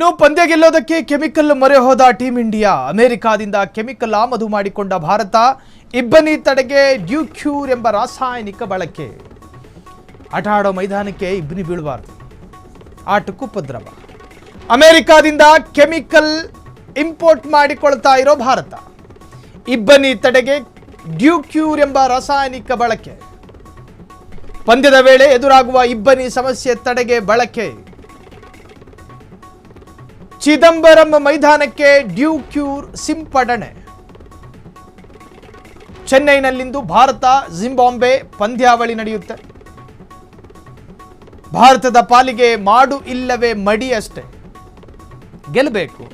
ಇನ್ನು ಪಂದ್ಯ ಗೆಲ್ಲೋದಕ್ಕೆ ಕೆಮಿಕಲ್ ಮೊರೆ ಹೋದ ಟೀಂ ಇಂಡಿಯಾ. ಅಮೆರಿಕಾದಿಂದ ಕೆಮಿಕಲ್ ಆಮದು ಮಾಡಿಕೊಂಡ ಭಾರತ ಇಬ್ಬನಿ ತಡೆಗೆ ಡ್ಯೂಕ್ಯೂರ್ ಎಂಬ ರಾಸಾಯನಿಕ ಬಳಕೆ. ಆಟ ಆಡೋ ಮೈದಾನಕ್ಕೆ ಇಬ್ಬನಿ ಬೀಳಬಾರ್ದು, ಆಟಕ್ಕೂ ಉಪದ್ರವ. ಅಮೆರಿಕಾದಿಂದ ಕೆಮಿಕಲ್ ಇಂಪೋರ್ಟ್ ಮಾಡಿಕೊಳ್ತಾ ಇರೋ ಭಾರತ ಇಬ್ಬನಿ ತಡೆಗೆ ಡ್ಯೂಕ್ಯೂರ್ ಎಂಬ ರಾಸಾಯನಿಕ ಬಳಕೆ. ಪಂದ್ಯದ ವೇಳೆ ಎದುರಾಗುವ ಇಬ್ಬನಿ ಸಮಸ್ಯೆ ತಡೆಗೆ ಬಳಕೆ. ಚಿದಂಬರಂ ಮೈದಾನಕ್ಕೆ ಡ್ಯೂಕ್ಯೂರ್ ಸಿಂಪಡಣೆ. ಚೆನ್ನೈನಲ್ಲಿಂದು ಭಾರತ ಜಿಂಬಾಬ್ವೆ ಪಂದ್ಯಾವಳಿ ನಡೆಯುತ್ತೆ. ಭಾರತದ ಪಾಲಿಗೆ ಮಾಡು ಇಲ್ಲವೇ ಮಡಿ ಅಷ್ಟೇ. ಗೆಲ್ಲಬೇಕು,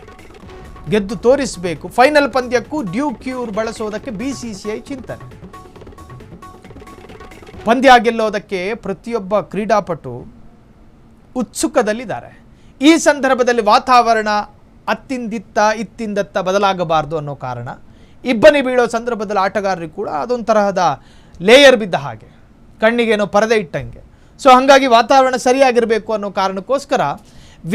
ಗೆದ್ದು ತೋರಿಸಬೇಕು. ಫೈನಲ್ ಪಂದ್ಯಕ್ಕೂ ಡ್ಯೂಕ್ಯೂರ್ ಬಳಸೋದಕ್ಕೆ ಬಿಸಿಸಿಐ ಚಿಂತನೆ. ಪಂದ್ಯ ಗೆಲ್ಲೋದಕ್ಕೆ ಪ್ರತಿಯೊಬ್ಬ ಕ್ರೀಡಾಪಟು ಉತ್ಸುಕದಲ್ಲಿದ್ದಾರೆ. ಈ ಸಂದರ್ಭದಲ್ಲಿ ವಾತಾವರಣ ಇತ್ತಿಂದತ್ತ ಬದಲಾಗಬಾರದು ಅನ್ನೋ ಕಾರಣ ಇಬ್ಬನಿ ಬೀಳೋ ಸಂದರ್ಭದಲ್ಲಿ ಆಟಗಾರರಿಗೆ ಕೂಡ ಅದೊಂದು ತರಹದ ಲೇಯರ್ ಬಿದ್ದ ಹಾಗೆ, ಕಣ್ಣಿಗೇನೋ ಪರದೆ ಇಟ್ಟಂಗೆ. ಸೊ ಹಾಗಾಗಿ ವಾತಾವರಣ ಸರಿಯಾಗಿರಬೇಕು ಅನ್ನೋ ಕಾರಣಕ್ಕೋಸ್ಕರ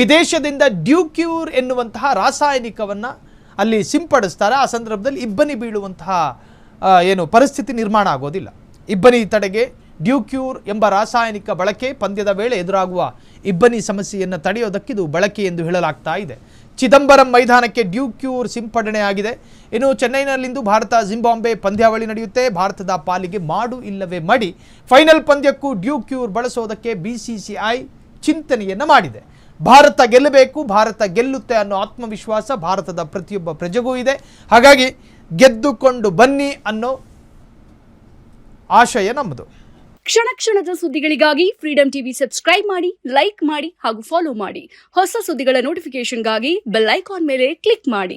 ವಿದೇಶದಿಂದ ಡ್ಯೂಕ್ಯೂರ್ ಎನ್ನುವಂತಹ ರಾಸಾಯನಿಕವನ್ನು ಅಲ್ಲಿ ಸಿಂಪಡಿಸ್ತಾರೆ. ಆ ಸಂದರ್ಭದಲ್ಲಿ ಇಬ್ಬನಿ ಬೀಳುವಂತಹ ಪರಿಸ್ಥಿತಿ ನಿರ್ಮಾಣ ಆಗೋದಿಲ್ಲ. ಇಬ್ಬನಿ ತಡೆಗೆ ಡ್ಯೂಕ್ಯೂರ್ ಎಂಬ ರಾಸಾಯನಿಕ ಬಳಕೆ. ಪಂದ್ಯದ ವೇಳೆ ಎದುರಾಗುವ ಇಬ್ಬನಿ ಸಮಸ್ಯೆಯನ್ನು ತಡೆಯೋದಕ್ಕಿದು ಬಳಕೆ ಎಂದು ಹೇಳಲಾಗ್ತಾ ಇದೆ. ಚಿದಂಬರಂ ಮೈದಾನಕ್ಕೆ ಡ್ಯೂಕ್ಯೂರ್ ಸಿಂಪಡಣೆ ಆಗಿದೆ. ಇನ್ನು ಚೆನ್ನೈನಲ್ಲಿಂದು ಭಾರತ ಜಿಂಬಾಬ್ವೆ ಪಂದ್ಯಾವಳಿ ನಡೆಯುತ್ತೆ. ಭಾರತದ ಪಾಲಿಗೆ ಮಾಡು ಇಲ್ಲವೇ ಮಡಿ. ಫೈನಲ್ ಪಂದ್ಯಕ್ಕೂ ಡ್ಯೂಕ್ಯೂರ್ ಬಳಸೋದಕ್ಕೆ ಬಿಸಿಸಿಐ ಚಿಂತನೆಯನ್ನು ಮಾಡಿದೆ. ಭಾರತ ಗೆಲ್ಲಬೇಕು, ಭಾರತ ಗೆಲ್ಲುತ್ತೆ ಅನ್ನೋ ಆತ್ಮವಿಶ್ವಾಸ ಭಾರತದ ಪ್ರತಿಯೊಬ್ಬ ಪ್ರಜೆಗೂ ಇದೆ. ಹಾಗಾಗಿ ಗೆದ್ದುಕೊಂಡು ಬನ್ನಿ ಅನ್ನೋ ಆಶಯ ನಮ್ಮದು. ಕ್ಷಣ ಕ್ಷಣದ ಸುದ್ದಿಗಳಿಗಾಗಿ ಫ್ರೀಡಂ ಟಿವಿ ಸಬ್ಸ್ಕ್ರೈಬ್ ಮಾಡಿ, ಲೈಕ್ ಮಾಡಿ ಹಾಗೂ ಫಾಲೋ ಮಾಡಿ. ಹೊಸ ಸುದ್ದಿಗಳ ನೋಟಿಫಿಕೇಶನ್ಗಾಗಿ ಬೆಲ್ ಐಕಾನ್ ಮೇಲೆ ಕ್ಲಿಕ್ ಮಾಡಿ.